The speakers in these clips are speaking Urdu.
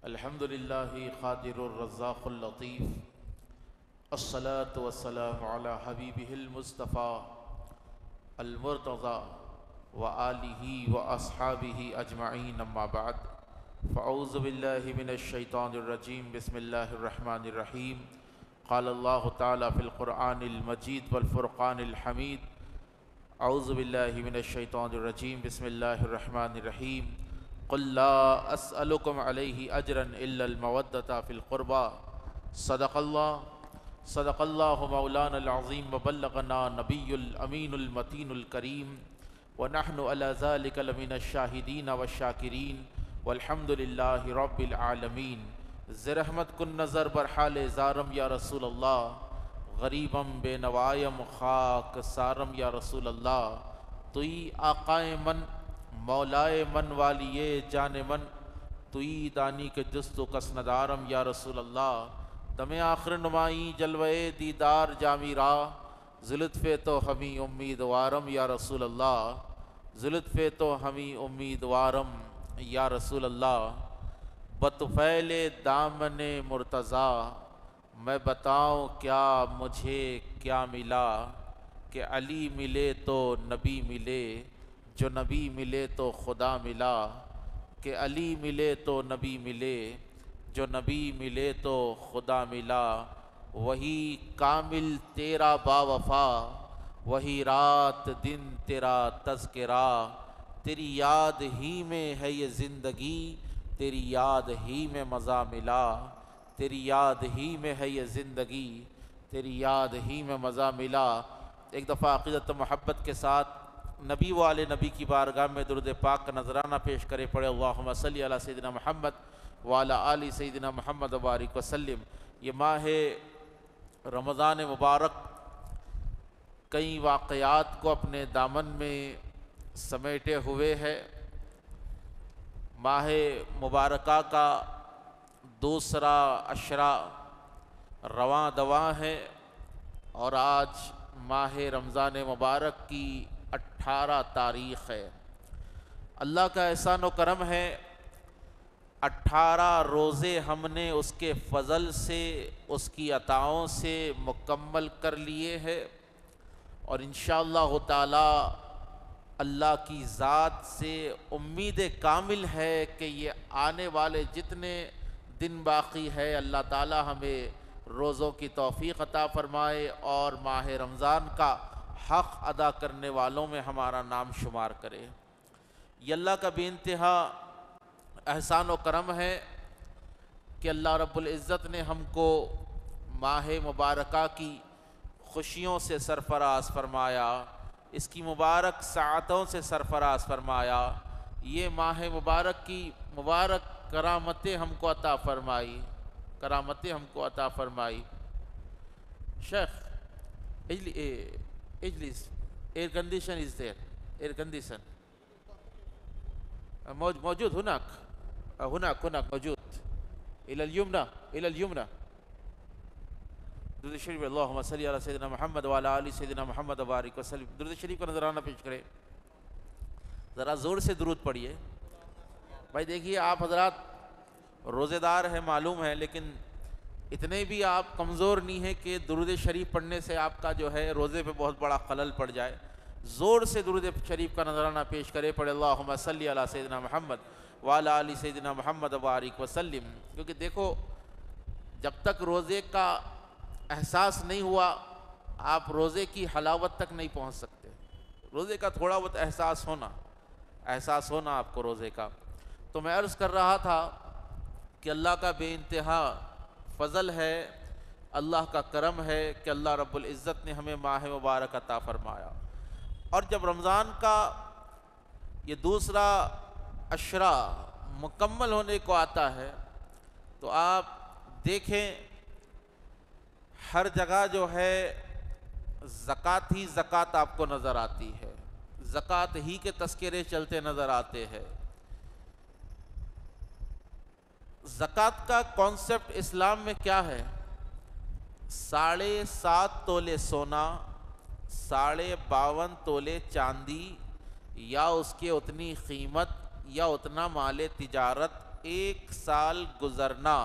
الحمد للہ قادر الرزاق اللطیف الصلاة والسلام علی حبیبہ المصطفیٰ المرتضی وآلہ واصحابہ اجمعین اما بعد فاعوذ باللہ من الشیطان الرجیم بسم اللہ الرحمن الرحیم قال اللہ تعالی فی القرآن المجید والفرقان الحمید اعوذ باللہ من الشیطان الرجیم بسم اللہ الرحمن الرحیم قل لا اسألکم علیہ اجرا الا المودۃ فی القربى صدق اللہ مولانا العظیم وبلغنا نبی الامین المتین الکریم ونحن علی ذلک لمن الشاہدین والشاکرین والحمد للہ رب العالمین زرحمت کن نظر برحال زارم یا رسول اللہ غریبم بے نوائم خاک سارم یا رسول اللہ توئی آقائے من مولائے من والیے جان من توئی دانی کے جست و کس ندارم یا رسول اللہ دم آخر نمائی جلوے دیدار جامی راہ ذلطف تو ہمیں امیدوارم یا رسول اللہ ذلطف تو ہمیں امیدوارم یا رسول اللہ بطفیل دامن مرتضیٰ میں بتاؤں کیا مجھے کیا ملا کہ علی ملے تو نبی ملے جو نبی ملے تو خدا ملا کہ علی ملے تو نبی ملے جو نبی ملے تو خدا ملا وہی کامل تیرا باوفا وہی رات دن تیرا تذکرہ تیری یاد ہی میں ہے یہ زندگی تیری یاد ہی میں مزہ ملا تیری یاد ہی میں ہے یہ زندگی تیری یاد ہی میں مزہ ملا۔ ایک دفعہ عقیدت و محبت کے ساتھ نبی و آل نبی کی بارگاہ میں درود پاک کا نذرانہ پیش کرے پڑے اللہم صلی علی سیدنا محمد وعلی آل سیدنا محمد وبارک وسلم۔ یہ ماہ رمضان مبارک کئی واقعات کو اپنے دامن میں سمیٹے ہوئے ہے۔ ماہ مبارکہ کا دوسرا عشرہ رواں دواں ہے اور آج ماہ رمضان مبارک کی 18 تاریخ ہے۔ اللہ کا احسان و کرم ہے 18 روزے ہم نے اس کے فضل سے اس کی عطاؤں سے مکمل کر لیے ہیں اور انشاءاللہ تعالی اللہ کی ذات سے امید کامل ہے کہ یہ آنے والے جتنے دن باقی ہے اللہ تعالی ہمیں روزوں کی توفیق عطا فرمائے اور ماہ رمضان کا حق ادا کرنے والوں میں ہمارا نام شمار کرے۔ یہ اللہ کا بے انتہا احسان و کرم ہے کہ اللہ رب العزت نے ہم کو ماہ مبارکہ کی خوشیوں سے سرفراز فرمایا، اس کی مبارک ساعتوں سے سرفراز فرمایا، یہ ماہ مبارک کی مبارک کرامتیں ہم کو عطا فرمائی، کرامتیں ہم کو عطا فرمائی۔ شیخ اجلس air condition is there, air condition موجود هناك موجود الى اليمنى درود شریف اللہم صلی علی سیدنا محمد وعلی آل سیدنا محمد وبارک وسلم۔ درود شریف کا نذرانہ پیش کرے، ذرا زور سے درود پڑھیے۔ بھائی دیکھیے آپ حضرات روزے دار ہیں معلوم ہے، لیکن اتنے بھی آپ کمزور نہیں ہیں کہ درود شریف پڑھنے سے آپ کا جو ہے روزے پہ بہت بڑا خلل پڑ جائے۔ زور سے درود شریف کا نذرانہ پیش کرے پڑھے اللہم صلی علی سیدنا محمد وعلی آل سیدنا محمد وبارک وسلم۔ کیونکہ دیکھو جب تک روزے کا احساس نہیں ہوا آپ روزے کی حلاوت تک نہیں پہنچ سکتے۔ روزے کا تھوڑا بہت احساس ہونا آپ کو روزے کا۔ تو میں عرض کر رہا تھا کہ اللہ کا بے انتہا فضل ہے، اللہ کا کرم ہے کہ اللہ رب العزت نے ہمیں ماہ مبارک عطا فرمایا۔ اور جب رمضان کا یہ دوسرا عشرہ مکمل ہونے کو آتا ہے تو آپ دیکھیں ہر جگہ جو ہے زکوٰۃ ہی زکوٰۃ آپ کو نظر آتی ہے، زکوٰۃ ہی کے تذکرے چلتے نظر آتے ہیں۔ زکوٰۃ کا کانسیپٹ اسلام میں کیا ہے؟ 7.5 تولے سونا، 52.5 تولے چاندی یا اس کے اتنی قیمت یا اتنا مال تجارت ایک سال گزرنا،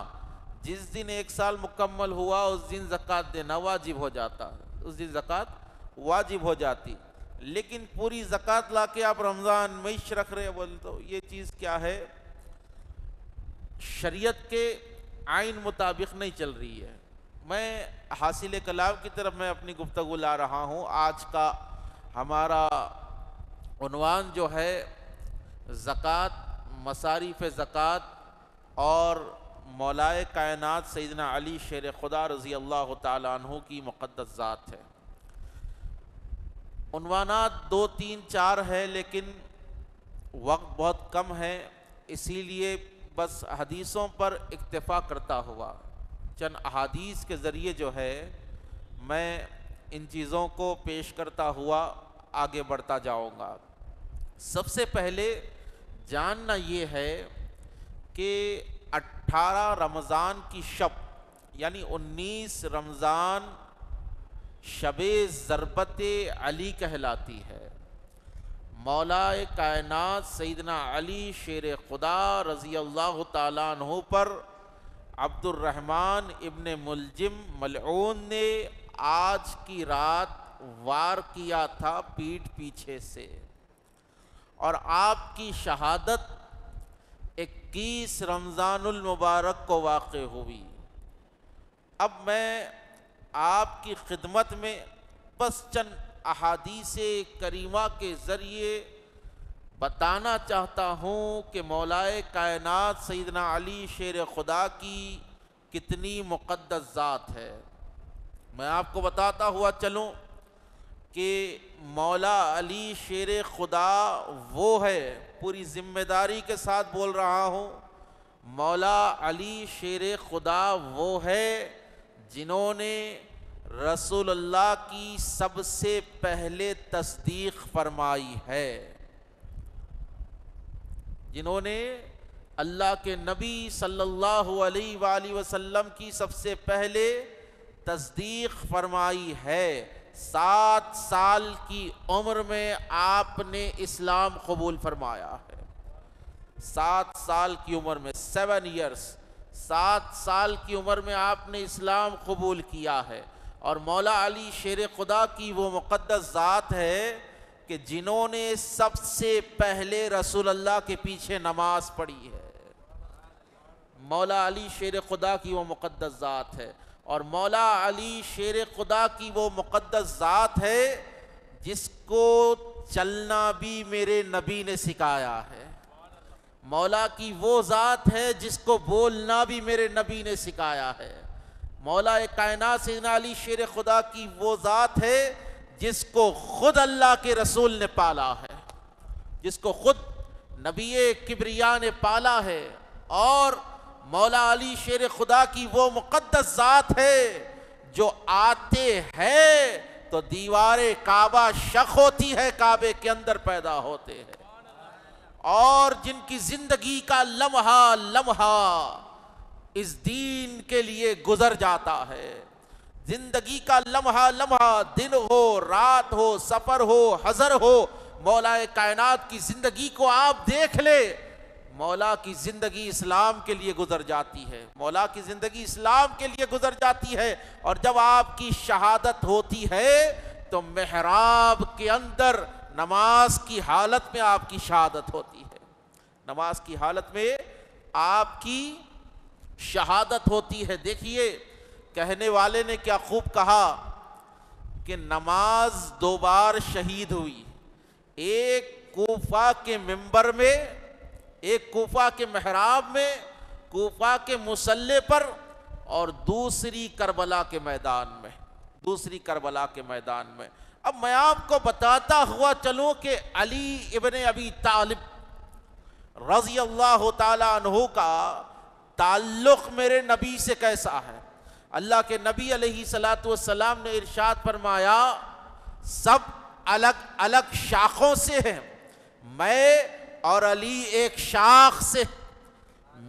جس دن ایک سال مکمل ہوا اس دن زکوٰۃ دینا واجب ہو جاتا، اس دن زکوٰۃ واجب ہو جاتی۔ لیکن پوری زکوٰۃ لا کے آپ رمضان میش رکھ رہے ہیں، بول تو یہ چیز کیا ہے؟ شریعت کے آئین مطابق نہیں چل رہی ہے۔ میں حاصل کلام کی طرف میں اپنی گفتگو لا رہا ہوں۔ آج کا ہمارا عنوان جو ہے زکوٰۃ، مصارف زکوٰۃ اور مولائے کائنات سیدنا علی شیر خدا رضی اللہ تعالیٰ عنہ کی مقدس ذات ہے۔ عنوانات 2 3 4 ہے لیکن وقت بہت کم ہے، اسی لیے بس حدیثوں پر اکتفا کرتا ہوا چند احادیث کے ذریعے جو ہے میں ان چیزوں کو پیش کرتا ہوا آگے بڑھتا جاؤں گا۔ سب سے پہلے جاننا یہ ہے کہ 18 رمضان کی شب یعنی 19 رمضان شب ضربت علی کہلاتی ہے۔ مولا کائنات سیدنا علی شیر خدا رضی اللہ تعالیٰ عنہ پر عبد الرحمن ابن ملجم ملعون نے آج کی رات وار کیا تھا پیٹھ پیچھے سے، اور آپ کی شہادت 21 رمضان المبارک کو واقع ہوئی۔ اب میں آپ کی خدمت میں بس چند احادیث کریمہ کے ذریعے بتانا چاہتا ہوں کہ مولائے کائنات سیدنا علی شیر خدا کی کتنی مقدس ذات ہے۔ میں آپ کو بتاتا ہوا چلوں کہ مولا علی شیر خدا وہ ہے، پوری ذمہ داری کے ساتھ بول رہا ہوں، مولا علی شیر خدا وہ ہے جنہوں نے رسول اللہ کی سب سے پہلے تصدیق فرمائی ہے، جنہوں نے اللہ کے نبی صلی اللہ علیہ وآلہ وسلم کی سب سے پہلے تصدیق فرمائی ہے۔ 7 سال کی عمر میں آپ نے اسلام قبول فرمایا ہے۔ 7 سال کی عمر میں 7 ایئرس 7 سال کی عمر میں آپ نے اسلام قبول کیا ہے۔ اور مولا علی شیر خدا کی وہ مقدس ذات ہے کہ جنہوں نے سب سے پہلے رسول اللہ کے پیچھے نماز پڑھی ہے۔ مولا علی شیر خدا کی وہ مقدس ذات ہے، اور مولا علی شیر خدا کی وہ مقدس ذات ہے جس کو چلنا بھی میرے نبی نے سکھایا ہے۔ مولا کی وہ ذات ہے جس کو بولنا بھی میرے نبی نے سکھایا ہے۔ مولا کائنات سیدنا علی شیر خدا کی وہ ذات ہے جس کو خود اللہ کے رسول نے پالا ہے، جس کو خود نبی کبریا نے پالا ہے۔ اور مولا علی شیر خدا کی وہ مقدس ذات ہے جو آتے ہیں تو دیوار کعبہ شق ہوتی ہے، کعبے کے اندر پیدا ہوتے ہیں، اور جن کی زندگی کا لمحہ لمحہ اس دین کے لیے گزر جاتا ہے۔ زندگی کا لمحہ لمحہ، دن ہو رات ہو، سفر ہو حضر ہو، مولا کائنات کی زندگی کو آپ دیکھ لے، مولا کی زندگی اسلام کے لیے گزر جاتی ہے، مولا کی زندگی اسلام کے لیے گزر جاتی ہے۔ اور جب آپ کی شہادت ہوتی ہے تو محراب کے اندر نماز کی حالت میں آپ کی شہادت ہوتی ہے، نماز کی حالت میں آپ کی شہادت ہوتی ہے۔ دیکھیے کہنے والے نے کیا خوب کہا کہ نماز 2 بار شہید ہوئی، ایک کوفہ کے منبر میں، ایک کوفہ کے محراب میں، کوفہ کے مصلی پر، اور دوسری کربلا کے میدان میں، دوسری کربلا کے میدان میں۔ اب میں آپ کو بتاتا ہوا چلوں کہ علی ابن ابی طالب رضی اللہ تعالیٰ عنہ کا تعلق میرے نبی سے کیسا ہے۔ اللہ کے نبی علیہ السلام نے ارشاد فرمایا سب الگ الگ شاخوں سے ہیں، میں اور علی ایک شاخ سے،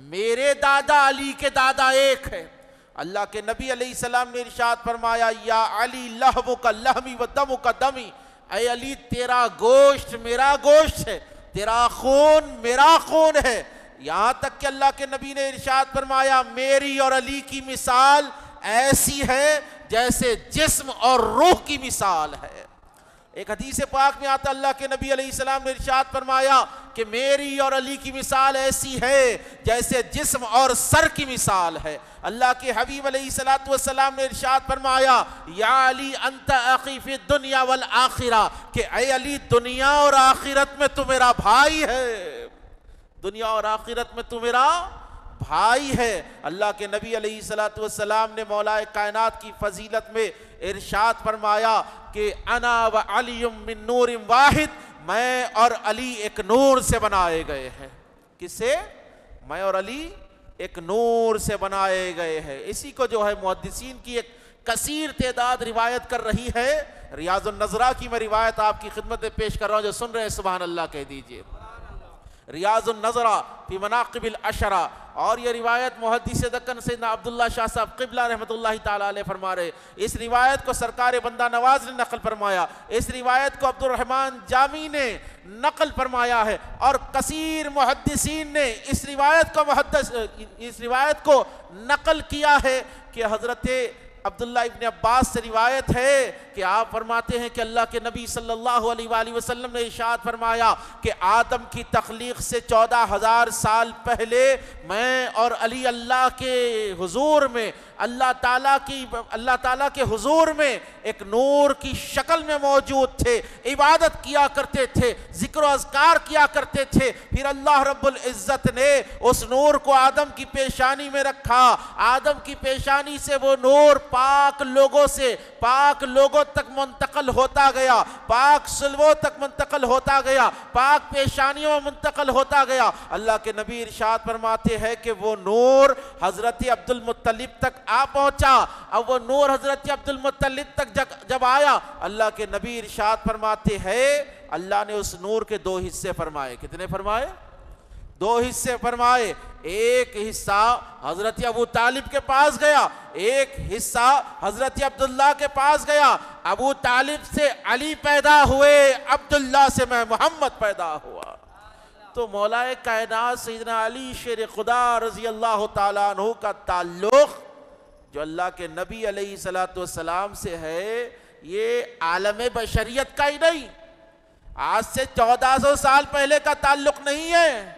میرے دادا علی کے دادا ایک ہے۔ اللہ کے نبی علیہ السلام نے ارشاد فرمایا یا علی لحمک لحمی و دمک دمی، اے علی تیرا گوشت میرا گوشت ہے، تیرا خون میرا خون ہے، یہاں تک کہ اللہ کے نبی نے ارشاد فرمایا میری اور علی کی مثال ایسی ہے جیسے جسم اور روح کی مثال ہے۔ ایک حدیث پاک میں آتا اللہ کے نبی علیہ السلام نے ارشاد فرمایا کہ میری اور علی کی مثال ایسی ہے جیسے جسم اور سر کی مثال ہے۔ اللہ کے حبیب علیہ السلام نے ارشاد فرمایا یا علی انت اخی فی الدنیا والآخرہ، کہ اے علی دنیا اور آخرت میں تو میرا بھائی ہے، دنیا اور آخرت میں تو میرا بھائی ہے۔ اللہ کے نبی علیہ السلام نے مولا کائنات کی فضیلت میں ارشاد فرمایا کہ انا و علی من نور واحد، میں اور علی ایک نور سے بنائے گئے ہیں۔ کس سے؟ میں اور علی ایک نور سے بنائے گئے ہیں۔ اسی کو جو ہے محدثین کی ایک کثیر تعداد روایت کر رہی ہے۔ ریاض النظرہ کی میں روایت آپ کی خدمت میں پیش کر رہا ہوں، جو سن رہے ہیں سبحان اللہ کہہ دیجئے۔ ریاض النظرہ فی مناقب العشرہ، اور یہ روایت محدث دکن سیدنا عبداللہ شاہ صاحب قبلہ رحمۃ اللہ تعالیٰ علیہ فرما رہے۔ اس روایت کو سرکار بندہ نواز نے نقل فرمایا، اس روایت کو عبد الرحمن جامی نے نقل فرمایا ہے، اور کثیر محدثین نے اس روایت کو نقل کیا ہے کہ حضرت عبداللہ ابن عباس سے روایت ہے کہ آپ فرماتے ہیں کہ اللہ کے نبی صلی اللہ علیہ وآلہ وسلم نے ارشاد فرمایا کہ آدم کی تخلیق سے 14,000 سال پہلے میں اور علی اللہ کے حضور میں اللہ تعالیٰ کے حضور میں ایک نور کی شکل میں موجود تھے، عبادت کیا کرتے تھے، ذکر و اذکار کیا کرتے تھے۔ پھر اللہ رب العزت نے اس نور کو آدم کی پیشانی میں رکھا، آدم کی پیشانی سے وہ نور پاک لوگوں تک منتقل ہوتا گیا، پاک سلووں تک منتقل ہوتا گیا، پاک پیشانیوں میں منتقل ہوتا گیا۔ اللہ کے نبی ارشاد فرماتے ہیں کہ وہ نور حضرت عبد المطلب تک آ پہنچا۔ اب وہ نور حضرت عبد المطلب تک جب آیا، اللہ کے نبی ارشاد فرماتے ہیں اللہ نے اس نور کے 2 حصے فرمائے۔ کتنے فرمائے؟ 2 حصے فرمائے۔ ایک حصہ حضرت ابو طالب کے پاس گیا، ایک حصہ حضرت عبداللہ کے پاس گیا۔ ابو طالب سے علی پیدا ہوئے، عبداللہ سے میں محمد پیدا ہوا۔ تو مولا کائنات سیدنا علی شیر خدا رضی اللہ تعالیٰ عنہ کا تعلق جو اللہ کے نبی علیہ السلام سے ہے، یہ عالم بشریت کا ہی نہیں، آج سے 1400 سال پہلے کا تعلق نہیں ہے،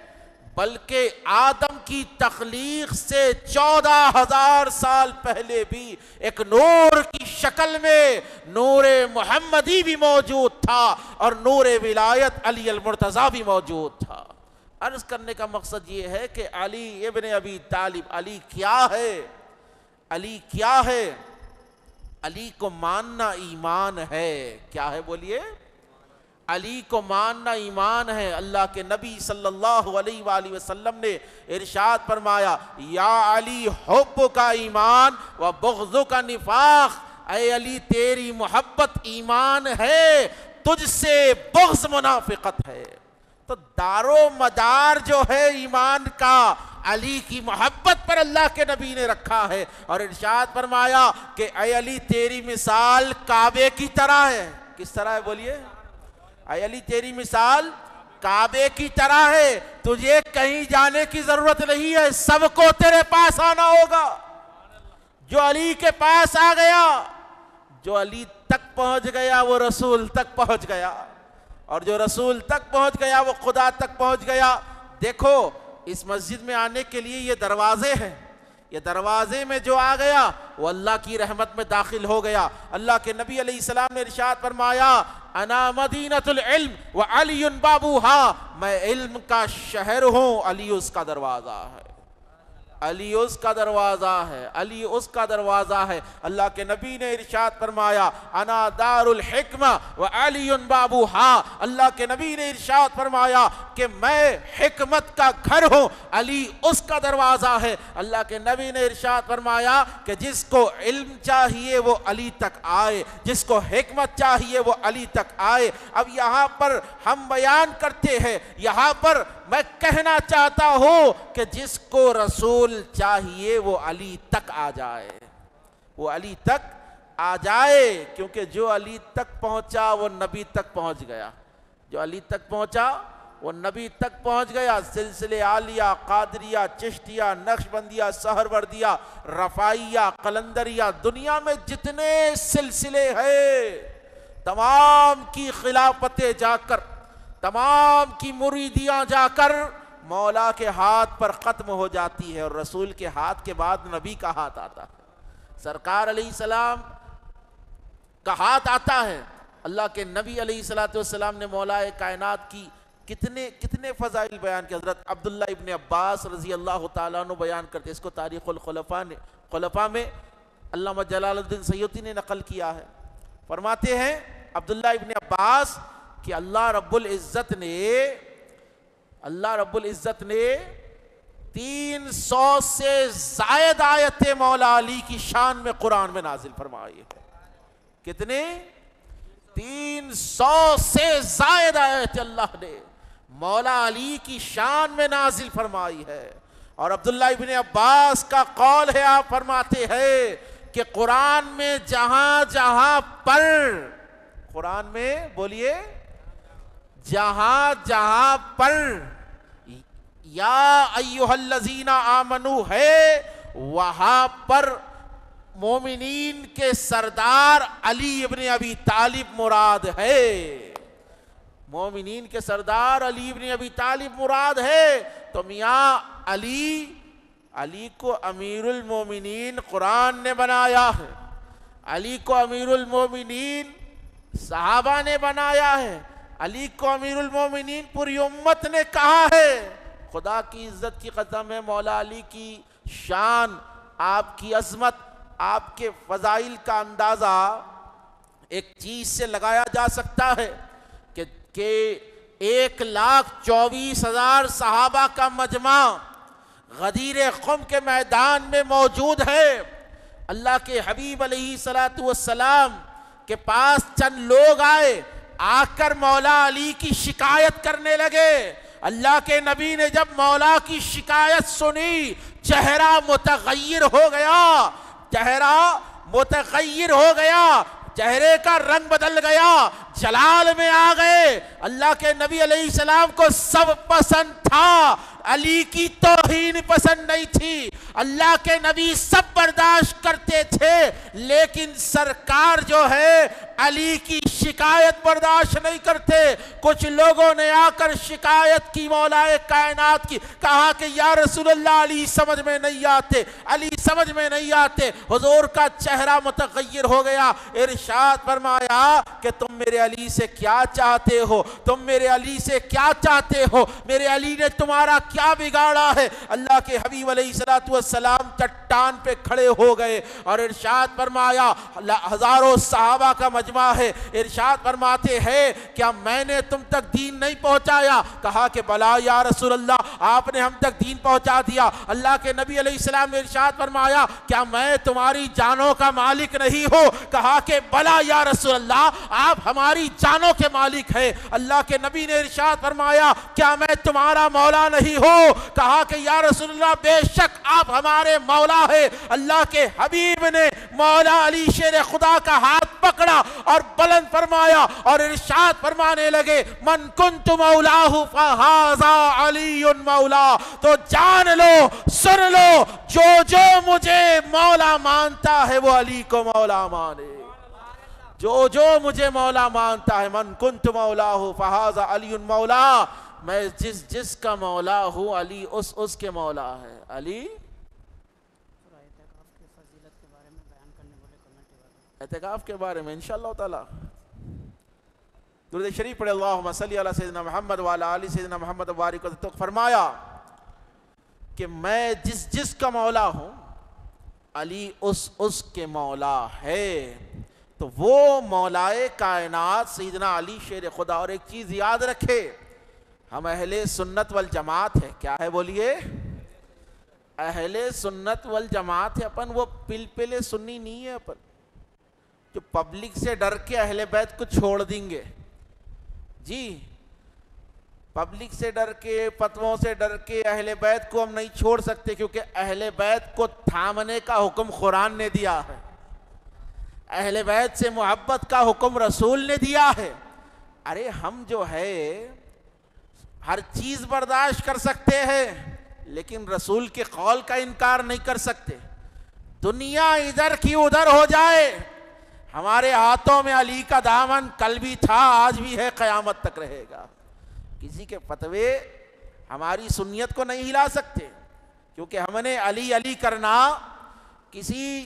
بلکہ آدم کی تخلیق سے 14,000 سال پہلے بھی ایک نور کی شکل میں نور محمدی بھی موجود تھا، اور نور ولایت علی المرتضیٰ بھی موجود تھا۔ عرض کرنے کا مقصد یہ ہے کہ علی ابن ابی طالب، علی کیا ہے؟ علی کیا ہے؟ علی کو ماننا ایمان ہے۔ کیا ہے بولیے؟ علی کو ماننا ایمان ہے۔ اللہ کے نبی صلی اللہ علیہ وآلہ وسلم نے ارشاد فرمایا یا علی حب کا ایمان و بغض کا نفاق، اے علی تیری محبت ایمان ہے، تجھ سے بغض منافقت ہے۔ تو دار و مدار جو ہے ایمان کا علی کی محبت پر اللہ کے نبی نے رکھا ہے، اور ارشاد فرمایا کہ اے علی تیری مثال کعبے کی طرح ہے۔ کس طرح ہے بولیے؟ اے علی تیری مثال کعبے کی طرح ہے، تجھے کہیں جانے کی ضرورت نہیں ہے، سب کو تیرے پاس آنا ہوگا۔ جو علی کے پاس آ گیا، جو علی تک پہنچ گیا، وہ رسول تک پہنچ گیا، اور جو رسول تک پہنچ گیا وہ خدا تک پہنچ گیا۔ دیکھو اس مسجد میں آنے کے لیے یہ دروازے ہیں، یہ دروازے میں جو آ گیا وہ اللہ کی رحمت میں داخل ہو گیا۔ اللہ کے نبی علیہ السلام نے ارشاد فرمایا انا مدینۃ العلم وعلی بابوہا، میں علم کا شہر ہوں، علی اس کا دروازہ ہے، علی اس کا دروازہ ہے، علی اس کا دروازہ ہے۔ اللہ کے نبی نے ارشاد فرمایا انا دار الحکمہ وعلی بابوہا، اللہ کے نبی نے ارشاد فرمایا کہ میں حکمت کا گھر ہوں، علی اس کا دروازہ ہے۔ اللہ کے نبی نے ارشاد فرمایا کہ جس کو علم چاہیے وہ علی تک آئے، جس کو حکمت چاہیے وہ علی تک آئے۔ اب یہاں پر ہم بیان کرتے ہیں، یہاں پر میں کہنا چاہتا ہوں کہ جس کو رسول چاہیے وہ علی تک آ جائے، وہ علی تک آ جائے، کیونکہ جو علی تک پہنچا وہ نبی تک پہنچ گیا، جو علی تک پہنچا وہ نبی تک پہنچ گیا. سلسلے عالیہ، قادریہ، چشتیہ، نقشبندیہ، سہروردیہ، رفاعیہ، قلندریہ، دنیا میں جتنے سلسلے ہیں تمام کی خلافتیں جا کر، تمام کی مریدیاں جا کر مولا کے ہاتھ پر ختم ہو جاتی ہے، اور رسول کے ہاتھ کے بعد نبی کا ہاتھ آتا ہے، سرکار علیہ السلام کا ہاتھ آتا ہے. اللہ کے نبی علیہ السلام نے مولا کائنات کی کتنے فضائل بیان کے. حضرت عبداللہ ابن عباس رضی اللہ تعالیٰ عنہ بیان کرتے، اس کو تاریخ الخلفاء میں علامہ جلال الدین سیوطی نے نقل کیا ہے. فرماتے ہیں عبداللہ ابن عباس کہ اللہ رب العزت نے 300 سے زائد آیتیں مولا علی کی شان میں قرآن میں نازل فرمائی ہے. کتنے؟ 300 سے زائد آیتیں اللہ نے مولا علی کی شان میں نازل فرمائی ہے. اور عبداللہ ابن عباس کا قول ہے، آپ فرماتے ہیں کہ قرآن میں جہاں جہاں پر، قرآن میں بولیے، جہاں جہاں پر یا ایھا الذین آمنو ہے، وہاں پر مومنین کے سردار علی ابن ابی طالب مراد ہے. مومنین کے سردار علی ابن ابی طالب مراد ہے. تو میاں علی کو امیر المومنین قرآن نے بنایا ہے، علی کو امیر المومنین صحابہ نے بنایا ہے، علی کو امیر المومنین پوری امت نے کہا ہے. خدا کی عزت کی قسم ہے، مولا علی کی شان، آپ کی عظمت، آپ کے فضائل کا اندازہ ایک چیز سے لگایا جا سکتا ہے کہ 1,24,000 صحابہ کا مجمع غدیر قم کے میدان میں موجود ہے. اللہ کے حبیب علیہ السلام کے پاس چند لوگ آئے، آ کر مولا علی کی شکایت کرنے لگے. اللہ کے نبی نے جب مولا کی شکایت سنی، چہرہ متغیر ہو گیا، چہرہ متغیر ہو گیا، چہرے کا رنگ بدل گیا، جلال میں آ گئے. اللہ کے نبی علیہ السلام کو سب پسند تھا، علی کی توہین پسند نہیں تھی. اللہ کے نبی سب برداشت کرتے تھے، لیکن سرکار جو ہے علی کی شکایت برداشت نہیں کرتے. کچھ لوگوں نے آ کر شکایت کی مولا کائنات کی، کہا کہ یا رسول اللہ علی سمجھ میں نہیں آتے، علی سمجھ میں نہیں آتے. حضور کا چہرہ متغیر ہو گیا. ارشاد فرمایا کہ تم میرے علی سے کیا چاہتے ہو، تم میرے علی سے کیا چاہتے ہو، میرے علی نے تمہارا کیا بگاڑا ہے. اللہ کے حبیب علیہ السلام چٹان پہ کھڑے ہو گئے اور ارشاد فرمایا، ہزاروں صحابہ کا مجمع ہے، ارشاد فرماتے ہیں کیا میں نے تم تک دین نہیں پہنچایا؟ کہا کہ بلا یا رسول اللہ، آپ نے ہم تک دین پہنچا دیا. اللہ کے نبی علیہ السلام نے ارشاد فرمایا کیا میں تمہاری جانوں کا مالک نہیں ہوں؟ کہا کہ بلا یا رسول اللہ، آپ ہماری جانوں کے مالک ہیں. اللہ کے نبی نے ارشاد فرمایا کیا میں تمہارا مولا نہیں ہوں؟ کہا کہ یا رسول اللہ بے شک آپ ہمارے مولا ہیں. اللہ کے حبیب نے مولا علی شیر خدا کا ہاتھ پکڑا اور بلند فرمایا اور ارشاد فرمانے لگے، من کنت مولاہ فہذا علی مولا. تو جان لو، سن لو، جو مجھے مولا مانتا ہے وہ علی کو مولا مانے. جو مجھے مولا مانتا ہے، من کنت مولاہ فہذا علی مولا، میں جس کا مولا ہوں علی اس کے مولا ہے. علی اعتکاف کے بارے میں انشاءاللہ تعالی درود شریف پڑھے، اللہم صلی علی سیدنا محمد وعلی آل سیدنا محمد وبارک وسلم. تو فرمایا کہ میں جس کا مولا ہوں علی اس کے مولا ہے. تو وہ مولائے کائنات سیدنا علی شیر خدا. اور ایک چیز یاد رکھے، ہم اہل سنت والجماعت ہے. کیا ہے بولیے؟ اہل سنت والجماعت ہے. اپن وہ پلپلے سنی نہیں ہے، اپن جو پبلک سے ڈر کے اہل بیت کو چھوڑ دیں گے. جی پبلک سے ڈر کے، فتووں سے ڈر کے اہل بیت کو ہم نہیں چھوڑ سکتے، کیونکہ اہل بیت کو تھامنے کا حکم قرآن نے دیا ہے، اہل بیت سے محبت کا حکم رسول نے دیا ہے. ارے ہم جو ہے ہر چیز برداشت کر سکتے ہیں لیکن رسول کے قول کا انکار نہیں کر سکتے. دنیا ادھر کی ادھر ہو جائے، ہمارے ہاتھوں میں علی کا دامن کل بھی تھا، آج بھی ہے، قیامت تک رہے گا. کسی کے فتوے ہماری سنیت کو نہیں ہلا سکتے، کیونکہ ہم نے علی علی کرنا کسی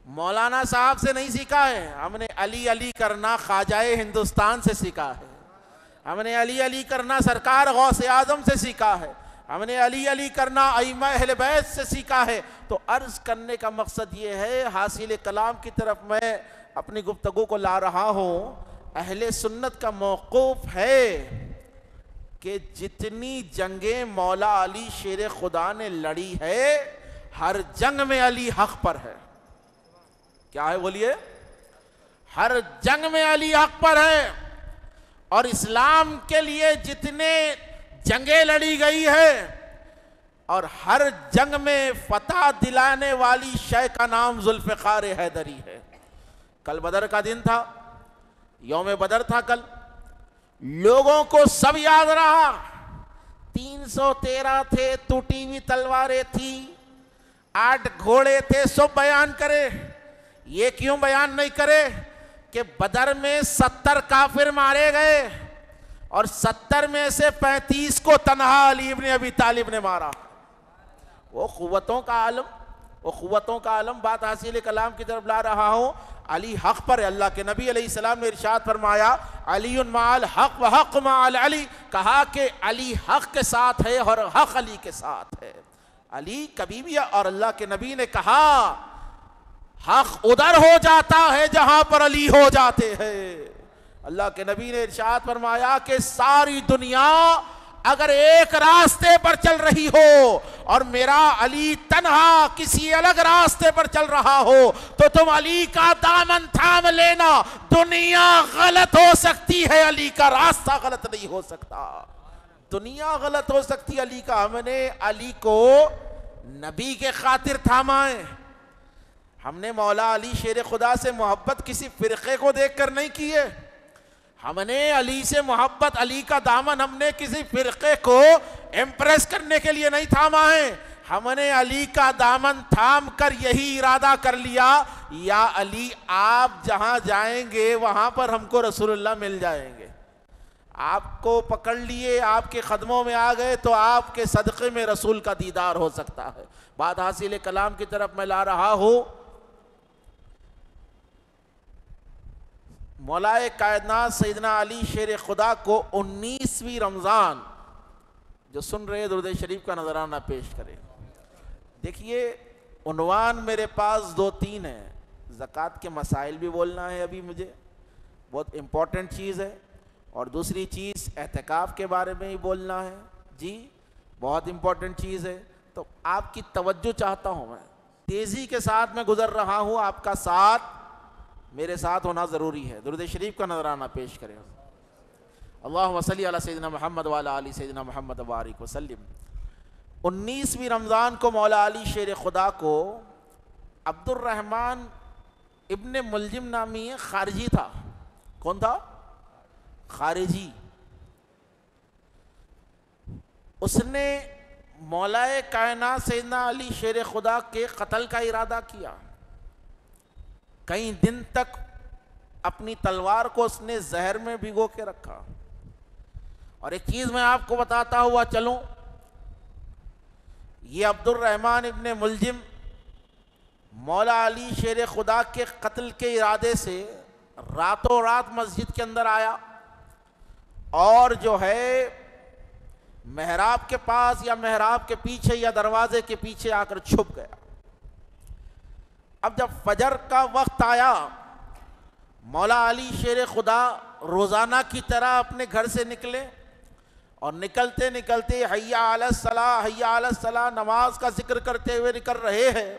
مولانا صاحب سے نہیں سیکھا ہے. ہم نے علی علی کرنا خواجہ ہندوستان سے سیکھا ہے. ہم نے علی علی کرنا سرکار غوث اعظم سے سیکھا ہے. ہم نے علی علی کرنا ائمہ اہل بیت سے سیکھا ہے. تو عرض کرنے کا مقصد یہ ہے، حاصل کلام کی طرف میں اپنی گفتگو کو لا رہا ہوں. اہل سنت کا موقف ہے کہ جتنی جنگیں مولا علی شیر خدا نے لڑی ہے، ہر جنگ میں علی حق پر ہے. کیا ہے بولیے؟ ہر جنگ میں علی حق پر ہے. اور اسلام کے لیے جتنے جنگیں لڑی گئی ہے اور ہر جنگ میں فتح دلانے والی شے کا نام ذوالفقار حیدری ہے. کل بدر کا دن تھا، یوم بدر تھا کل. لوگوں کو سب یاد رہا، 313 تھے، ٹوٹی ہوئی تلواریں تھی، 8 گھوڑے تھے. سب بیان کرے. یہ کیوں بیان نہیں کرے کہ بدر میں 70 کافر مارے گئے اور 70 میں سے 35 کو تنہا علی ابن ابی طالب نے مارا. وہ قوتوں کا عالم بات حاصل کلام کی طرف لا رہا ہوں. علی حق پر ہے. اللہ کے نبی علیہ السلام نے ارشاد فرمایا، علی مع الحق و حق مع العلی. کہا کہ علی حق کے ساتھ ہے اور حق علی کے ساتھ ہے. علی کبھی بھی، اور اللہ کے نبی نے کہا حق ادھر ہو جاتا ہے جہاں پر علی ہو جاتے ہیں. اللہ کے نبی نے ارشاد فرمایا کہ ساری دنیا اگر ایک راستے پر چل رہی ہو اور میرا علی تنہا کسی الگ راستے پر چل رہا ہو تو تم علی کا دامن تھام لینا. دنیا غلط ہو سکتی ہے، علی کا راستہ غلط نہیں ہو سکتا. دنیا غلط ہو سکتی، علی کا. ہم نے علی کو نبی کے خاطر تھاما ہے. ہم نے مولا علی شیر خدا سے محبت کسی فرقے کو دیکھ کر نہیں کی ہے. ہم نے علی سے محبت، علی کا دامن ہم نے کسی فرقے کو امپریس کرنے کے لیے نہیں تھاما ہے. ہم نے علی کا دامن تھام کر یہی ارادہ کر لیا، یا علی آپ جہاں جائیں گے وہاں پر ہم کو رسول اللہ مل جائیں گے. آپ کو پکڑ لیے، آپ کے قدموں میں آ گئے تو آپ کے صدقے میں رسول کا دیدار ہو سکتا ہے. بات حاصل کلام کی طرف میں لا رہا ہوں. مولائے کائنات سیدنا علی شیر خدا کو 19ویں رمضان، جو سن رہے درود شریف کا نذرانہ پیش کریں. دیکھیے عنوان میرے پاس 2-3 ہیں. زکوٰۃ کے مسائل بھی بولنا ہے ابھی مجھے، بہت امپورٹنٹ چیز ہے. اور دوسری چیز اعتکاف کے بارے میں ہی بولنا ہے. جی بہت امپورٹنٹ چیز ہے. تو آپ کی توجہ چاہتا ہوں، میں تیزی کے ساتھ میں گزر رہا ہوں، آپ کا ساتھ میرے ساتھ ہونا ضروری ہے. درود شریف کا نذرانہ پیش کریں. اللہم صلی علی سیدنا محمد وعلی آل سیدنا محمد وبارک وسلم. 19ویں رمضان کو مولا علی شیر خدا کو عبد الرحمن ابن ملجم نامی خارجی تھا. کون تھا؟ خارجی. اس نے مولائے کائنات سیدنا علی شیر خدا کے قتل کا ارادہ کیا. کئی دن تک اپنی تلوار کو اس نے زہر میں بھگو کے رکھا. اور ایک چیز میں آپ کو بتاتا ہوا چلوں، یہ عبد الرحمن ابن ملجم مولا علی شیر خدا کے قتل کے ارادے سے راتوں رات مسجد کے اندر آیا اور جو ہے محراب کے پاس یا محراب کے پیچھے یا دروازے کے پیچھے آ کر چھپ گیا. اب جب فجر کا وقت آیا، مولا علی شیر خدا روزانہ کی طرح اپنے گھر سے نکلے اور نکلتے نکلتے حیا علی الصلاۃ حیا علی الصلاۃ نماز کا ذکر کرتے ہوئے نکل رہے ہیں.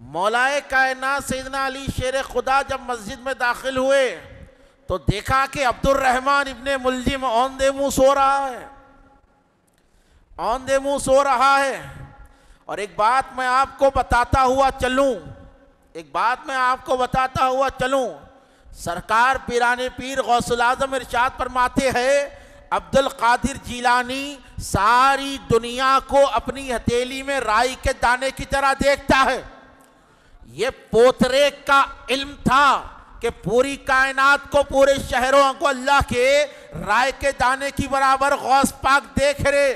مولائے کائنات سیدنا علی شیر خدا جب مسجد میں داخل ہوئے تو دیکھا کہ عبد الرحمن ابن ملجم اوندے منہ سو رہا ہے، اوندے منہ سو رہا ہے. اور ایک بات میں آپ کو بتاتا ہوا چلوں، سرکار پیران پیر غوث العظم ارشاد فرماتے ہیں، عبد القادر جیلانی ساری دنیا کو اپنی ہتھیلی میں رائی کے دانے کی طرح دیکھتا ہے. یہ پوترے کا علم تھا کہ پوری کائنات کو، پورے شہروں کو اللہ کے رائے کے دانے کی برابر غوث پاک دیکھ رہے.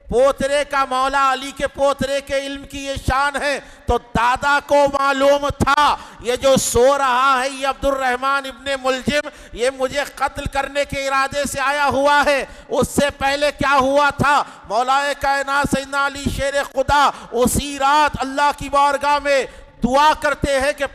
پوترے کا مولا علی کے پوترے کے علم کی یہ شان ہے. تو دادا کو معلوم تھا یہ جو سو رہا ہے یہ عبد الرحمن ابن ملجم یہ مجھے قتل کرنے کے ارادے سے آیا ہوا ہے. اس سے پہلے کیا ہوا تھا؟ مولا کائنات سیدنا علی شیر خدا اسی رات اللہ کی بارگاہ میں دعا کرتے ہیں کہ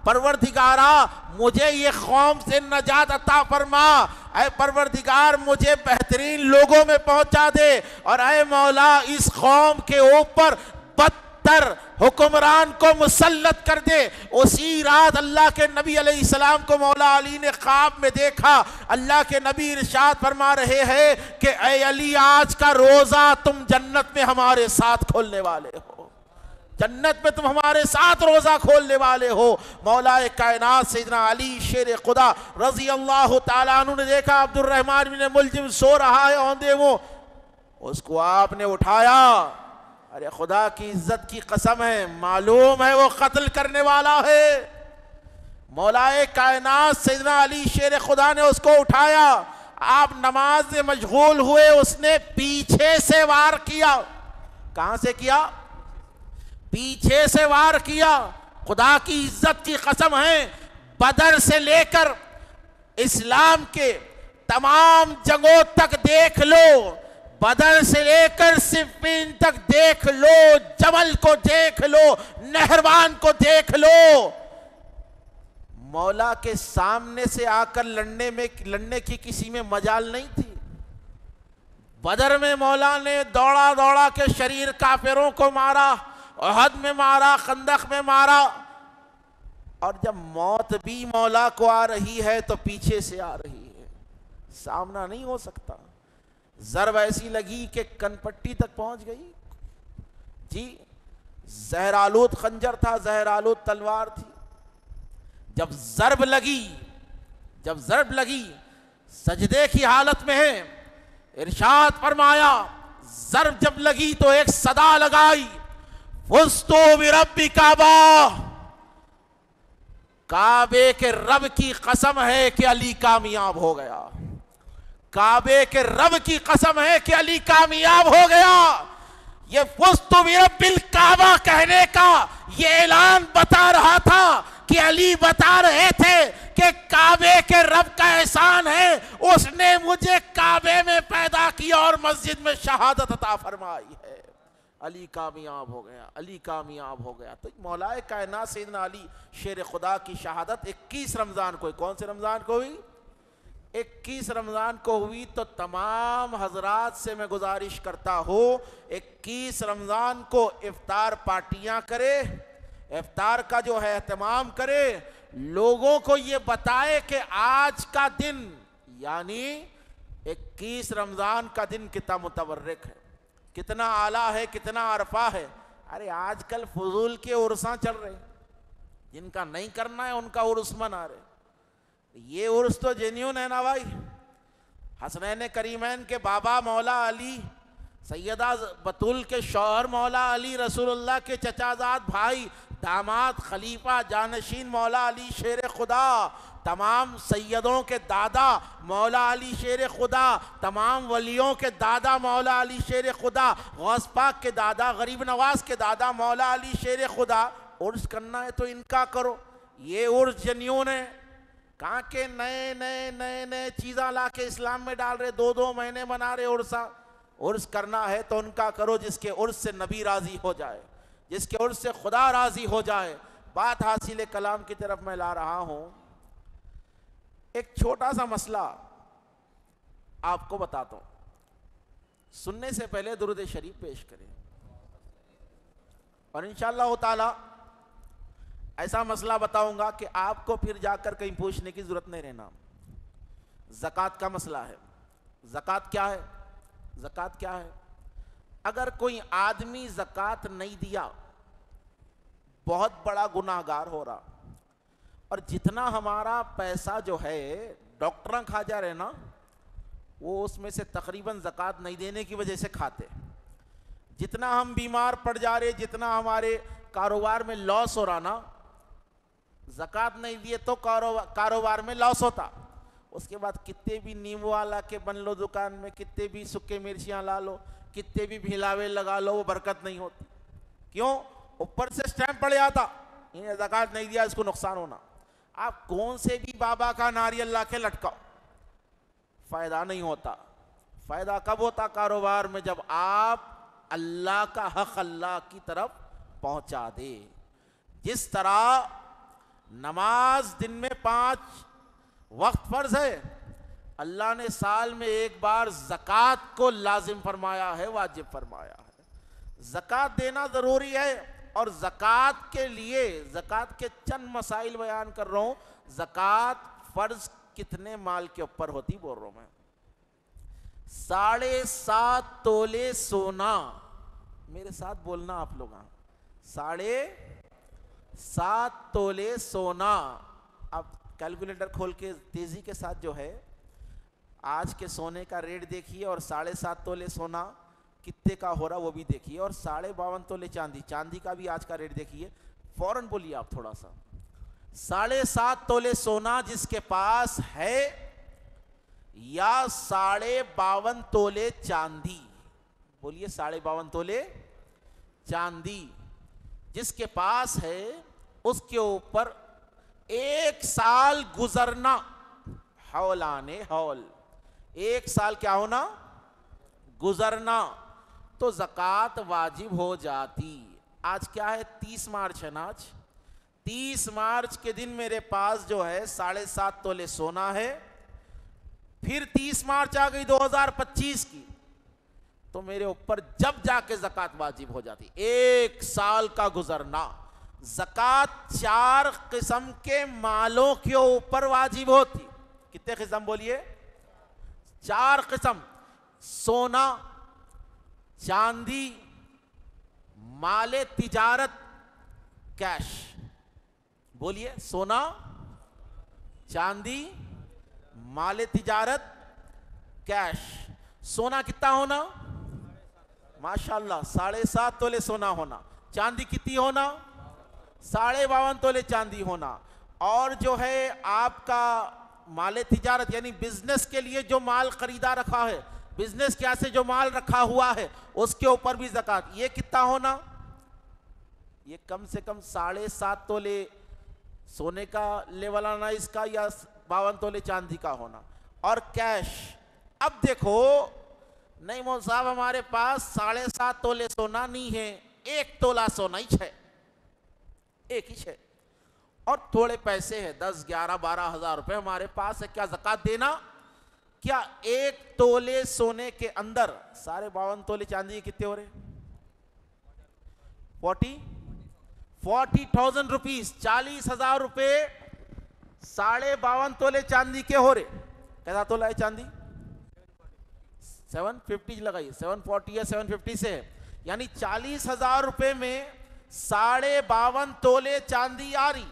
پروردگارا مجھے یہ قوم سے نجات عطا فرما. اے پروردگار مجھے بہترین لوگوں میں پہنچا دے، اور اے مولا اس قوم کے اوپر بدتر حکمران کو مسلط کر دے. اسی رات اللہ کے نبی علیہ السلام کو مولا علی نے خواب میں دیکھا. اللہ کے نبی ارشاد فرما رہے ہیں کہ اے علی آج کا روزہ تم جنت میں ہمارے ساتھ کھولنے والے ہو، جنت میں تم ہمارے ساتھ روزہ کھولنے والے ہو. مولا کائنات سیدنا علی شیر خدا رضی اللہ تعالیٰ عنہ نے دیکھا عبد الرحمن بن ملجم سو رہا ہے اوندے وہ، اس کو آپ نے اٹھایا. ارے خدا کی عزت کی قسم ہے، معلوم ہے وہ قتل کرنے والا ہے. مولا کائنات سیدنا علی شیر خدا نے اس کو اٹھایا. آپ نماز میں مشغول ہوئے، اس نے پیچھے سے وار کیا. کہاں سے کیا؟ پیچھے سے وار کیا. خدا کی عزت کی قسم ہے، بدر سے لے کر اسلام کے تمام جنگوں تک دیکھ لو، بدر سے لے کر صفین تک دیکھ لو، جبل کو دیکھ لو، نہروان کو دیکھ لو، مولا کے سامنے سے آ کر لڑنے کی کسی میں مجال نہیں تھی. بدر میں مولا نے دوڑا دوڑا کے شریر کافروں کو مارا، احد میں مارا، خندق میں مارا. اور جب موت بھی مولا کو آ رہی ہے تو پیچھے سے آ رہی ہے، سامنا نہیں ہو سکتا. ضرب ایسی لگی کہ کن پٹی تک پہنچ گئی. جی زہر آلود خنجر تھا، زہر آلود تلوار تھی. جب ضرب لگی سجدے کی حالت میں ہے، ارشاد فرمایا ضرب جب لگی تو ایک صدا لگائی، فزتو برب کعبہ، کعبے کے رب کی قسم ہے کہ علی کامیاب ہو گیا. کعبے کے رب کی قسم ہے کہ علی کامیاب ہو گیا. یہ فزتو برب الکعبہ کہنے کا یہ اعلان بتا رہا تھا کہ علی بتا رہے تھے کہ کعبے کے رب کا احسان ہے، اس نے مجھے کعبے میں پیدا کیا اور مسجد میں شہادت عطا فرمائی ہے. علی کامیاب ہو گیا، علی کامیاب ہو گیا. تو مولا کائنات سیدنا علی شیر خدا کی شہادت 21 رمضان کو، کون سے رمضان کو ہوئی؟ 21 رمضان کو ہوئی. تو تمام حضرات سے میں گزارش کرتا ہوں 21 رمضان کو افطار پارٹیاں کرے، افطار کا جو ہے اہتمام کرے، لوگوں کو یہ بتائے کہ آج کا دن یعنی 21 رمضان کا دن کتنا متبرک ہے، کتنا اعلیٰ ہے، کتنا عرفہ ہے. ارے آج کل فضول کے عرساں چل رہے، جن کا نہیں کرنا ہے ان کا عرس منا رہے. یہ عرس تو جینیون ہے نا بھائی. حسنین کریمین کے بابا مولا علی، سیدہ بطول کے شوہر مولا علی، رسول اللہ کے چچا زاد بھائی، داماد، خلیفہ، جانشین مولا علی شیر خدا، تمام سیدوں کے دادا مولا علی شیر خدا، تمام ولیوں کے دادا مولا علی شیر خدا، غوث پاک کے دادا، غریب نواز کے دادا مولا علی شیر خدا. عرس کرنا ہے تو ان کا کرو. یہ عرس جنیون ہے. کہاں کے نئے چیزاں لا کے اسلام میں ڈال رہے، 2 مہینے منا رہے عرصہ. عرس کرنا ہے تو ان کا کرو جس کے عرس سے نبی راضی ہو جائے، جس کے عرس سے خدا راضی ہو جائے. بات حاصل کلام کی طرف میں لا رہا ہوں. ایک چھوٹا سا مسئلہ آپ کو بتاتا ہوں. سننے سے پہلے درود شریف پیش کریں، اور انشاءاللہ تعالی ایسا مسئلہ بتاؤں گا کہ آپ کو پھر جا کر کہیں پوچھنے کی ضرورت نہیں رہنا. زکوٰۃ کا مسئلہ ہے. زکوٰۃ کیا ہے؟ زکوٰۃ کیا ہے؟ اگر کوئی آدمی زکوٰۃ نہیں دیا بہت بڑا گناہ گار ہو رہا. اور جتنا ہمارا پیسہ جو ہے ڈاکٹراں کھا جا رہے نا، وہ اس میں سے تقریباً زکوٰۃ نہیں دینے کی وجہ سے کھاتے. جتنا ہم بیمار پڑ جا رہے, جتنا ہمارے کاروبار میں لاس ہو رہا نا, زکوٰۃ نہیں دیے تو کاروبار میں لاس ہوتا. اس کے بعد کتنے بھی نیمبو والا کے بن لو دکان میں, کتنے بھی سکے مرچیاں لا لو, کتنے بھی بھلاوے لگا لو, وہ برکت نہیں ہوتی. کیوں؟ اوپر سے سٹیمپ پڑ جاتا, انہیں زکوٰۃ نہیں دیا اس کو نقصان ہونا. آپ کون سے بھی بابا کا ناریل لا کے لٹکاؤ, فائدہ نہیں ہوتا. فائدہ کب ہوتا کاروبار میں؟ جب آپ اللہ کا حق اللہ کی طرف پہنچا دے. جس طرح نماز دن میں 5 وقت فرض ہے, اللہ نے سال میں ایک بار زکوٰۃ کو لازم فرمایا ہے, واجب فرمایا ہے. زکوٰۃ دینا ضروری ہے. اور زکوٰۃ کے لیے زکوٰۃ کے چند مسائل بیان کر رہا ہوں. زکوٰۃ فرض کتنے مال کے اوپر ہوتی بول رہا ہوں میں؟ 7.5 تولے سونا. میرے ساتھ بولنا آپ لوگ. 7.5 تولے سونا. اب کیلکولیٹر کھول کے تیزی کے ساتھ جو ہے آج کے سونے کا ریٹ دیکھیے, اور 7.5 تولے سونا کتنے کا ہو رہا وہ بھی دیکھیے, اور 52.5 تولے چاندی, چاندی کا بھی آج کا ریٹ دیکھیے. فوراً بولیے آپ تھوڑا سا. 7.5 تولے سونا جس کے پاس ہے, یا 52.5 تولے چاندی. بولیے 52.5 تولے چاندی جس کے پاس ہے, اس کے اوپر 1 سال گزرنا, حولانے حول, 1 سال کیا ہونا؟ گزرنا, تو زکوٰۃ واجب ہو جاتی. آج کیا ہے؟ 30 مارچ ہے نا. آج 30 مارچ کے دن میرے پاس جو ہے 7.5 تولے سونا ہے. پھر 30 مارچ آ گئی 2025 کی, تو میرے اوپر جب جا کے زکوٰۃ واجب ہو جاتی. 1 سال کا گزرنا. زکوٰۃ 4 قسم کے مالوں کے اوپر واجب ہوتی. کتنے قسم بولیے؟ 4 قسم. سونا, چاندی, مال تجارت, کیش. بولیے سونا, چاندی, مال تجارت, کیش. سونا کتنا ہونا؟ ماشاءاللہ 7.5 تولے سونا ہونا. چاندی کتنی ہونا؟ 52.5 تولے چاندی ہونا. اور جو ہے آپ کا مال تجارت یعنی بزنس کے لیے جو مال خریدا رکھا ہے, بزنس کیا سے جو مال رکھا ہوا ہے, اس کے اوپر بھی زکوٰۃ. یہ کتنا ہونا؟ یہ کم سے کم 7.5 تولے سونے کا لیول آنا اس کا, یا 52 تولے چاندی کا ہونا. اور کیش. اب دیکھو نہیں مول صاحب ہمارے پاس 7.5 تولے سونا نہیں ہے, 1 تولا سونا ہی ہے, ایک ہی ہے, اور تھوڑے پیسے ہیں 10 11 12 ہزار روپے ہمارے پاس ہے. کیا زکوٰۃ دینا؟ کیا 1 تولے سونے کے اندر 52.5 تولے چاندی کتنے ہو رہے؟ 40,000 روپیز, 40,000 روپے 52.5 تولے چاندی کے ہو رہے. کیسا تولا ہے چاندی؟ 750 لگائیے, 740 یا 750 سے, یعنی 40,000 روپے میں 52.5 تولے چاندی آ رہی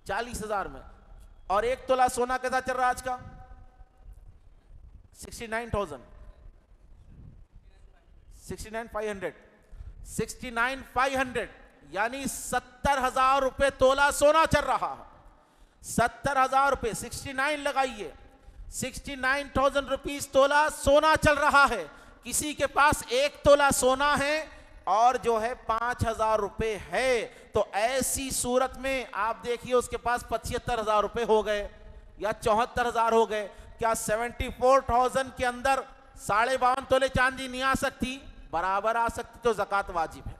40,000 میں. اور 1 تولا سونا کیسا چل رہا آج کا؟ 69,000, 69,500, 69,500 یعنی 70,000 روپے تولا سونا چل رہا ہے. 70,000 روپے 69 لگائیے, 69,000 روپیز تولا سونا چل رہا ہے. کسی کے پاس 1 تولا سونا ہے اور جو ہے 5,000 روپے ہے, تو ایسی صورت میں آپ دیکھیے اس کے پاس 75,000 روپے ہو گئے یا 74,000 ہو گئے. کیا 74,000 کے اندر 52.5 تولے چاندی نہیں آ سکتی؟ برابر آ سکتی. تو زکوٰۃ واجب ہے.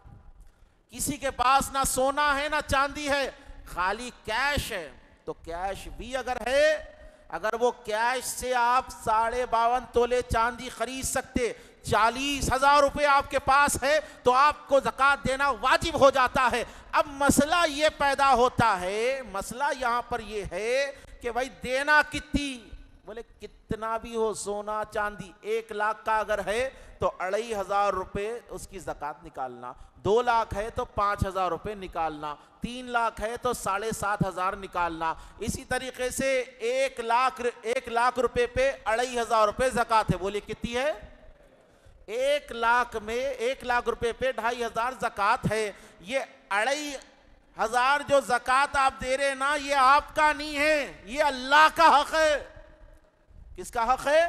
کسی کے پاس نہ سونا ہے نہ چاندی ہے, خالی کیش ہے, تو کیش بھی اگر ہے, اگر وہ کیش سے آپ 52.5 تولے چاندی خرید سکتے, 40,000 روپے آپ کے پاس ہے, تو آپ کو زکوٰۃ دینا واجب ہو جاتا ہے. اب مسئلہ یہ پیدا ہوتا ہے, مسئلہ یہاں پر یہ ہے کہ بھائی دینا کتنی, بولے کتنا بھی ہو سونا چاندی، 1 لاکھ کا اگر ہے تو 2500 روپے اس کی زکوٰۃ نکالنا، 2 لاکھ ہے تو 5000 روپے نکالنا، 3 لاکھ ہے تو 7500 نکالنا. اسی طریقے سے 1 لاکھ روپے پہ 2500 روپے زکوٰۃ ہے. بولیے کتنی ہے؟ 1 لاکھ میں 1 لاکھ روپے پہ 2500 زکوٰۃ ہے. یہ 2500 جو زکوٰۃ آپ دے رہے نا، یہ آپ کا نہیں ہے، یہ اللہ کا حق ہے. کس کا حق ہے؟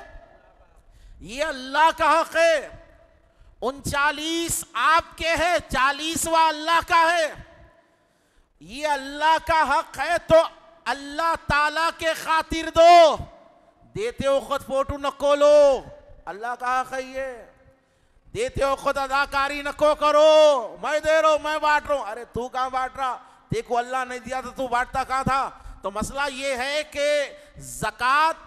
یہ اللہ کا حق ہے. 39 آپ کے ہے، 40واں اللہ کا ہے. یہ اللہ کا حق ہے تو اللہ تعالیٰ کے خاطر دو. دیتے ہو خود فوٹو نہ کھولو، اللہ کا حق ہے. یہ دیتے ہو خود اداکاری نہ کرو، میں دے رہا ہوں، میں بانٹ رہا ہوں. ارے تو کہاں بانٹ رہا؟ دیکھو اللہ نہیں دیا تو بانٹتا کہاں تھا؟ تو مسئلہ یہ ہے کہ زکوٰۃ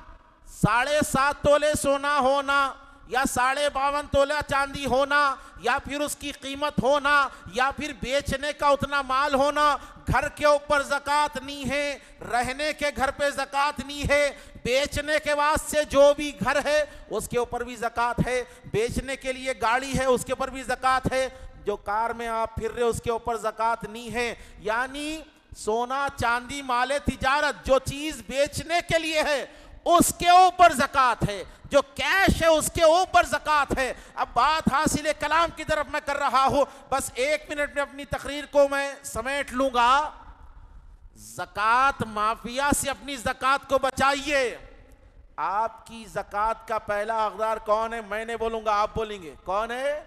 7.5 تولے سونا ہونا یا 52.5 تولہ چاندی ہونا یا پھر اس کی قیمت ہونا یا پھر بیچنے کا اتنا مال ہونا، گھر کے اوپر زکوٰۃ نہیں ہے، رہنے کے گھر پہ زکوٰۃ نہیں ہے، بیچنے کے واسطے جو بھی گھر ہے اس کے اوپر بھی زکوٰۃ ہے، بیچنے کے لیے گاڑی ہے اس کے اوپر بھی زکوٰۃ ہے، جو کار میں آپ پھر رہے اس کے اوپر زکوٰۃ نہیں ہے. یعنی سونا چاندی مال تجارت جو چیز بیچنے کے لیے ہے اس کے اوپر زکوٰۃ ہے، جو کیش ہے اس کے اوپر زکوٰۃ ہے. اب بات حاصل کلام کی طرف میں کر رہا ہوں، بس 1 منٹ میں اپنی تقریر کو میں سمیٹ لوں گا. زکوٰۃ مافیا سے اپنی زکوٰۃ کو بچائیے. آپ کی زکوٰۃ کا پہلا حقدار کون ہے؟ میں نہیں بولوں گا، آپ بولیں گے. کون ہے؟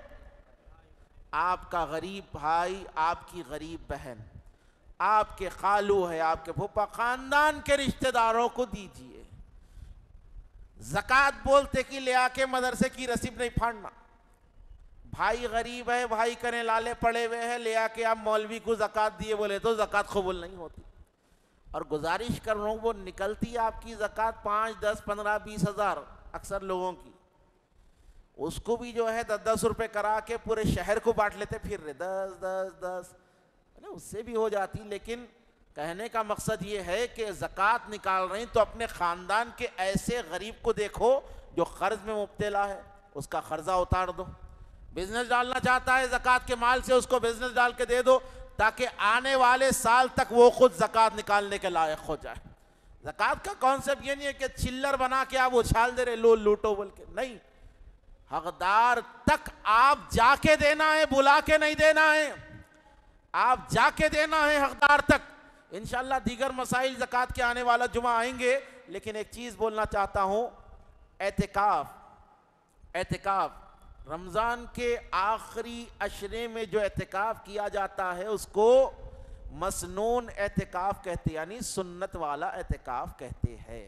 آپ کا غریب بھائی، آپ کی غریب بہن، آپ کے خالو ہے، آپ کے پھوپھا، خاندان کے رشتہ داروں کو دیجیے. زکوٰۃ بولتے کہ لے آ کے مدرسے کی رسید نہیں پھاڑنا. بھائی غریب ہے، بھائی کرنے لالے پڑے ہوئے ہیں، لے آ کے آپ مولوی کو زکوٰۃ دیے بولے تو زکوٰۃ قبول نہیں ہوتی. اور گزارش کر رہا ہوں، وہ نکلتی آپ کی زکوٰۃ 5 10 15 20 ہزار اکثر لوگوں کی، اس کو بھی جو ہے 10 روپے کرا کے پورے شہر کو بانٹ لیتے پھر رہے 10 اس سے بھی ہو جاتی. لیکن کہنے کا مقصد یہ ہے کہ زکوٰۃ نکال رہے ہیں تو اپنے خاندان کے ایسے غریب کو دیکھو جو قرض میں مبتلا ہے، اس کا قرضہ اتار دو. بزنس ڈالنا چاہتا ہے زکوٰۃ کے مال سے، اس کو بزنس ڈال کے دے دو تاکہ آنے والے سال تک وہ خود زکوٰۃ نکالنے کے لائق ہو جائے. زکوٰۃ کا کانسیپٹ یہ نہیں ہے کہ چلر بنا کے آپ اچھال دے رہے لو لوٹو بول کے، نہیں. حقدار تک آپ جا کے دینا ہے، بلا کے نہیں دینا ہے. آپ جا کے دینا ہے حقدار تک. انشاءاللہ دیگر مسائل زکوٰۃ کے آنے والا جمعہ آئیں گے. لیکن ایک چیز بولنا چاہتا ہوں، اعتکاف رمضان کے آخری عشرے میں جو اعتکاف کیا جاتا ہے اس کو مسنون اعتکاف کہتے ہیں، یعنی سنت والا اعتکاف کہتے ہیں.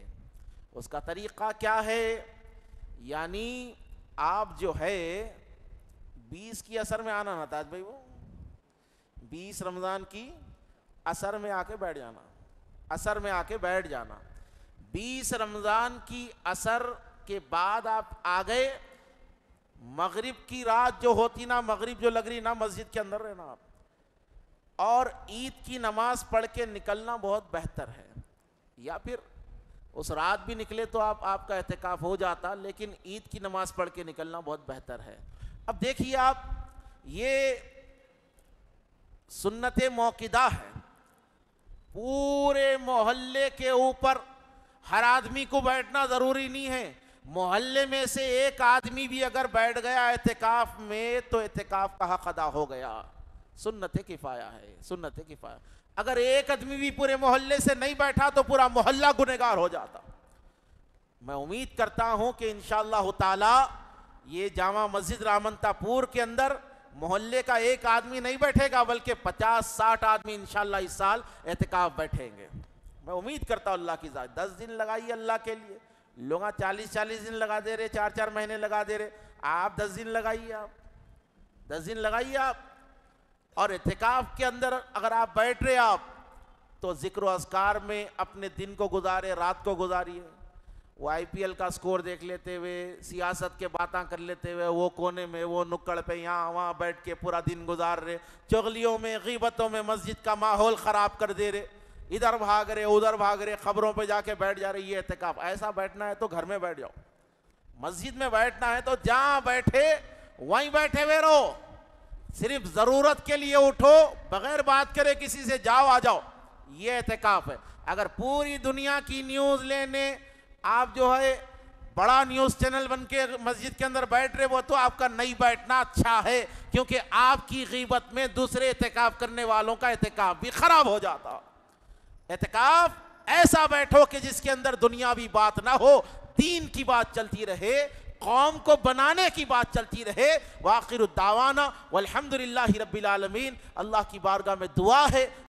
اس کا طریقہ کیا ہے؟ یعنی آپ جو ہے 20 کی عصر میں آنا نا تاج بھائی، وہ 20 رمضان کی عصر میں آ کے بیٹھ جانا، عصر میں آ کے بیٹھ جانا. 20 رمضان کی عصر کے بعد آپ آ گئے، مغرب کی رات جو ہوتی نا، مغرب جو لگ رہی نا، مسجد کے اندر رہنا آپ، اور عید کی نماز پڑھ کے نکلنا بہت بہتر ہے. یا پھر اس رات بھی نکلے تو آپ کا اعتکاف ہو جاتا، لیکن عید کی نماز پڑھ کے نکلنا بہت بہتر ہے. اب دیکھیے آپ، یہ سنت موقدہ ہے. پورے محلے کے اوپر ہر آدمی کو بیٹھنا ضروری نہیں ہے. محلے میں سے ایک آدمی بھی اگر بیٹھ گیا اعتکاف میں تو اعتکاف کا حق ادا ہو گیا. سنت کفایہ ہے، سنت کفایہ. اگر ایک آدمی بھی پورے محلے سے نہیں بیٹھا تو پورا محلہ گنہگار ہو جاتا. میں امید کرتا ہوں کہ انشاءاللہ تعالی یہ جامع مسجد رامنتا پور کے اندر محلے کا ایک آدمی نہیں بیٹھے گا بلکہ 50-60 آدمی انشاءاللہ اس سال اعتکاف بیٹھیں گے. میں امید کرتا ہوں اللہ کی ذات. 10 دن لگائیے اللہ کے لیے. لوگ 40-40 دن لگا دے رہے، 4-4 مہینے لگا دے رہے. آپ 10 دن لگائیے، آپ 10 دن لگائیے آپ. اور اعتکاف کے اندر اگر آپ بیٹھ رہے آپ تو ذکر و اذکار میں اپنے دن کو گزارے، رات کو گزاریے. وہ IPL کا سکور دیکھ لیتے ہوئے، سیاست کے باتاں کر لیتے ہوئے، وہ کونے میں وہ نکڑ پہ یہاں وہاں بیٹھ کے پورا دن گزار رہے، چغلیوں میں غیبتوں میں مسجد کا ماحول خراب کر دے رہے. ادھر بھاگ رہے ادھر بھاگ رہے، خبروں پہ جا کے بیٹھ جا رہے. یہ اعتکاف. ایسا بیٹھنا ہے تو گھر میں بیٹھ جاؤ، مسجد میں بیٹھنا ہے تو جہاں بیٹھے وہیں بیٹھے ہوئے رہو، صرف ضرورت کے لیے اٹھو، بغیر بات کرے کسی سے جاؤ آ جاؤ. یہ اعتکاف ہے. اگر پوری دنیا کی نیوز لینے آپ جو ہے بڑا نیوز چینل بن کے مسجد کے اندر بیٹھ رہے، وہ تو آپ کا نہیں بیٹھنا اچھا ہے، کیونکہ آپ کی غیبت میں دوسرے اعتکاف کرنے والوں کا اعتکاف بھی خراب ہو جاتا. اعتکاف ایسا بیٹھو کہ جس کے اندر دنیاوی بات نہ ہو، دین کی بات چلتی رہے، قوم کو بنانے کی بات چلتی رہے. وآخر الدعوانا والحمدللہ رب العالمین. اللہ کی بارگاہ میں دعا ہے